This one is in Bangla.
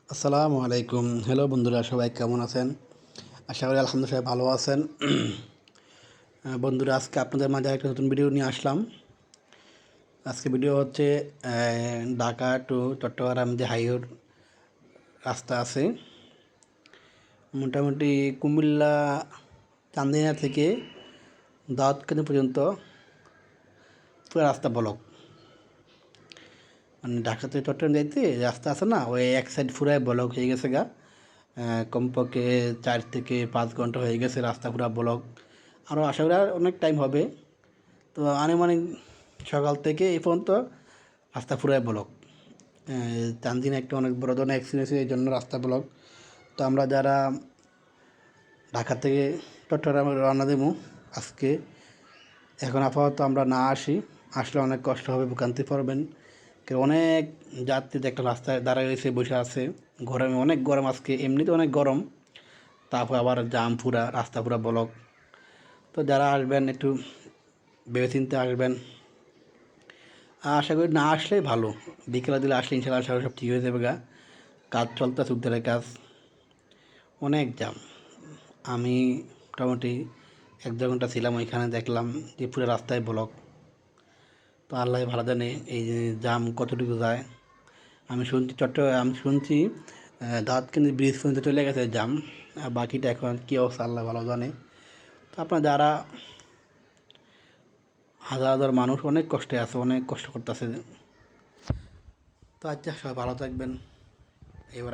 আসসালামু আলাইকুম। হ্যালো বন্ধুরা, সবাই কেমন আছেন? আশা করি আলহামদুলিল্লাহ সবাই ভালো আছেন। বন্ধুরা, আজকে আপনাদের মাঝে একটা নতুন ভিডিও নিয়ে আসলাম। আজকে ভিডিও হচ্ছে ঢাকা টু চট্টগ্রাম যে হাইওয়ে রাস্তা আছে, মোটামুটি কুমিল্লা চান্দিনা থেকে দাউদকান্দি পর্যন্ত পুরো রাস্তা ব্লক। মানে ঢাকা থেকে চট্টগ্রাম যাইতে রাস্তা আছে না, ওই এক সাইড পুরাই ব্লক হয়ে গেছে গা। কমপক্ষে 4 থেকে 5 ঘন্টা হয়ে গেছে রাস্তা পুরা ব্লক। আরও আশা করি আর অনেক টাইম হবে। তো আনুমানিক সকাল থেকে এই পর্যন্ত রাস্তা পুরাই ব্লক। চান্দিনা একটা অনেক বড় ধরনের অ্যাক্সিডেন্ট হয়েছে, এই জন্য রাস্তা ব্লক। তো আমরা যারা ঢাকা থেকে চট্টগ্রামে রওনা দেবো আজকে, এখন আপাতত আমরা না আসলে অনেক কষ্ট হবে, ভোগান্তি পড়বেন। অনেক যাত্রী একটা রাস্তায় দাঁড়ায় রয়েছে, বসে আছে। গরমে অনেক গরম, আজকে এমনিতে অনেক গরম, তারপর আবার জাম পুরা রাস্তা পুরা ব্লক। তো যারা আসবেন একটু ভেবেচিন্তে আসবেন। আশা করি না আসলেই ভালো, বিকেলের দিকে আসলে ইনশাল্লাহ আশা করি সব ঠিক হয়ে যাবে গা। কাজ চলতেছে, উদ্ধারের কাজ, অনেক জাম। আমি মোটামুটি 1-2 ঘন্টা ছিলাম ওইখানে, দেখলাম যে পুরো রাস্তায় ব্লক। তো আল্লাহ ভালো জানে এই যে জাম কতটুকু যায়। আমি শুনছি দাউদকান্দি ব্রিজ পর্যন্ত চলে গেছে জাম, আর বাকিটা এখন কী অবস্থা আল্লাহ ভালো জানে। তো আপনার যারা হাজার হাজার মানুষ অনেক কষ্টে আছে, অনেক কষ্ট করতেছে। তো আচ্ছা, সবাই ভালো থাকবেন। এবার